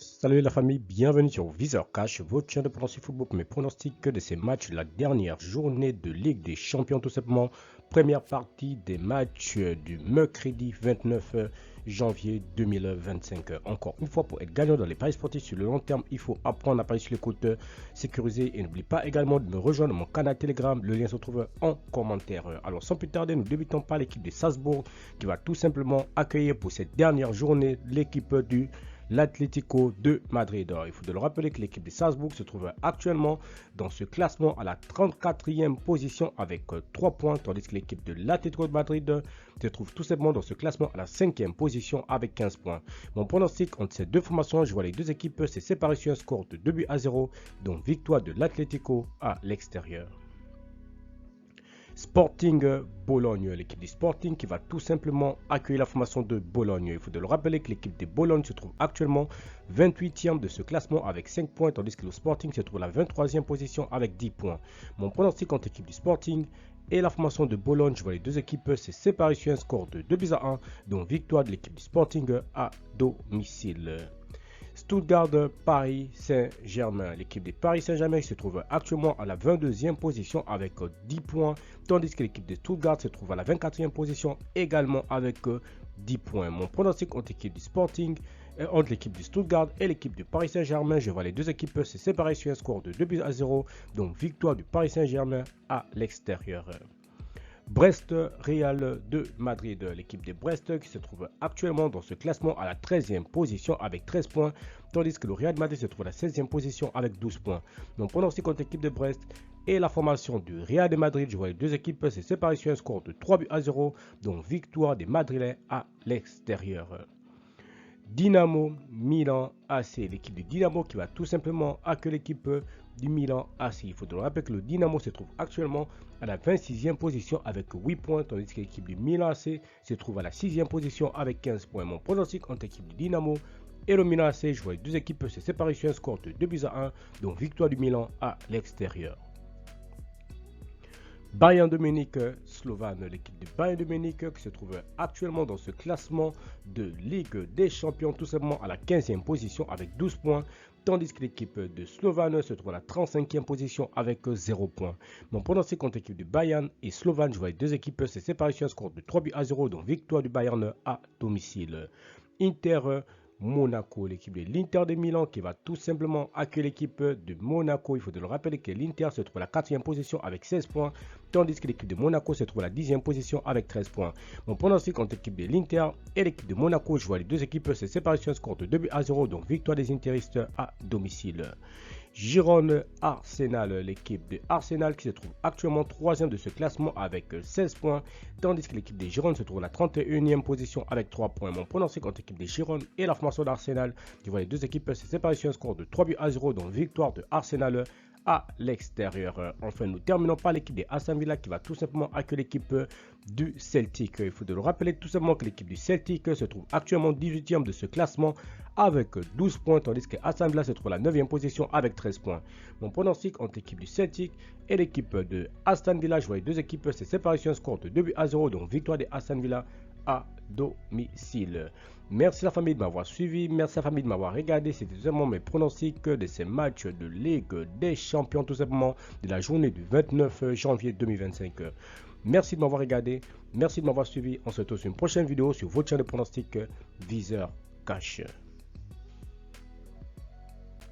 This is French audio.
Salut la famille, bienvenue sur Viseur Cash, votre chaîne de pronostic football pour mes pronostics de ces matchs, la dernière journée de Ligue des Champions tout simplement. Première partie des matchs du mercredi 29 janvier 2025. Encore une fois, pour être gagnant dans les paris sportifs sur le long terme, il faut apprendre à parier sur les comptes sécurisés. Et n'oublie pas également de me rejoindre mon canal Telegram, le lien se trouve en commentaire. Alors sans plus tarder, nous débutons par l'équipe de Salzbourg qui va tout simplement accueillir pour cette dernière journée l'équipe du l'Atlético de Madrid. Il faut de le rappeler que l'équipe de Salzbourg se trouve actuellement dans ce classement à la 34e position avec 3 points, tandis que l'équipe de l'Atlético de Madrid se trouve tout simplement dans ce classement à la 5e position avec 15 points. Mon pronostic entre ces deux formations, je vois les deux équipes se séparer sur un score de 2-0, donc victoire de l'Atlético à l'extérieur. Sporting Bologne, l'équipe du Sporting qui va tout simplement accueillir la formation de Bologne. Il faut de le rappeler que l'équipe de Bologne se trouve actuellement 28e de ce classement avec 5 points, tandis que le Sporting se trouve à la 23e position avec 10 points. Mon pronostic contre l'équipe du Sporting et la formation de Bologne, je vois les deux équipes se séparer sur un score de 2-1, dont victoire de l'équipe du Sporting à domicile. Stuttgart, Paris Saint-Germain. L'équipe de Paris Saint-Germain se trouve actuellement à la 22e position avec 10 points, tandis que l'équipe de Stuttgart se trouve à la 24e position également avec 10 points. Mon pronostic entre l'équipe du Sporting, entre l'équipe du Stuttgart et l'équipe du Paris Saint-Germain, je vois les deux équipes se séparer sur un score de 2-0, donc victoire du Paris Saint-Germain à l'extérieur. Brest Real de Madrid, l'équipe de Brest qui se trouve actuellement dans ce classement à la 13e position avec 13 points, tandis que le Real de Madrid se trouve à la 16e position avec 12 points. Donc pronostic contre l'équipe de Brest et la formation du Real de Madrid, je vois les deux équipes se séparer sur un score de 3-0, donc victoire des Madrilènes à l'extérieur. Dynamo Milan AC, l'équipe du Dynamo qui va tout simplement accueillir l'équipe du Milan AC. Il faut le rappeler que le Dynamo se trouve actuellement à la 26e position avec 8 points, tandis que l'équipe du Milan AC se trouve à la 6e position avec 15 points. Mon pronostic entre l'équipe du Dynamo et le Milan AC, je vois les deux équipes se séparer sur un score de 2-1, donc victoire du Milan à l'extérieur. Bayern de Munich Slovane, l'équipe de Bayern de Munich qui se trouve actuellement dans ce classement de Ligue des Champions tout simplement à la 15e position avec 12 points, tandis que l'équipe de Slovane se trouve à la 35e position avec 0 points. Mon pronostic contre l'équipe de Bayern et Slovane, je vois les deux équipes se séparer sur un score de 3-0, donc victoire du Bayern à domicile. Inter Monaco, l'équipe de l'Inter de Milan qui va tout simplement accueillir l'équipe de Monaco. Il faut de le rappeler que l'Inter se trouve à la 4e position avec 16 points, tandis que l'équipe de Monaco se trouve à la 10e position avec 13 points. Mon pronostic entre l'équipe de l'Inter et l'équipe de Monaco, je vois les deux équipes se séparer sur un score de 2-0, donc victoire des Interistes à domicile. Girone Arsenal, l'équipe de Arsenal qui se trouve actuellement 3e de ce classement avec 16 points, tandis que l'équipe de Girone se trouve à la 31e position avec 3 points. Mon pronostic contre l'équipe de Girone et la formation d'Arsenal, je vois les deux équipes se séparer sur un score de 3-0, donc victoire de Arsenal à l'extérieur. Enfin, nous terminons par l'équipe de Aston Villa qui va tout simplement accueillir l'équipe du Celtic. Il faut de le rappeler tout simplement que l'équipe du Celtic se trouve actuellement 18e de ce classement avec 12 points, tandis que Aston Villa se trouve à la 9e position avec 13 points. Mon pronostic entre l'équipe du Celtic et l'équipe de Aston Villa, je vois les deux équipes se séparer sur un score de 2-0, donc victoire de Aston Villa à domicile. Merci la famille de m'avoir suivi, merci la famille de m'avoir regardé. C'était vraiment mes pronostics de ces matchs de Ligue des Champions tout simplement de la journée du 29 janvier 2025. Merci de m'avoir regardé, merci de m'avoir suivi. On se retrouve sur une prochaine vidéo sur votre chaîne de pronostics Viseur Cash.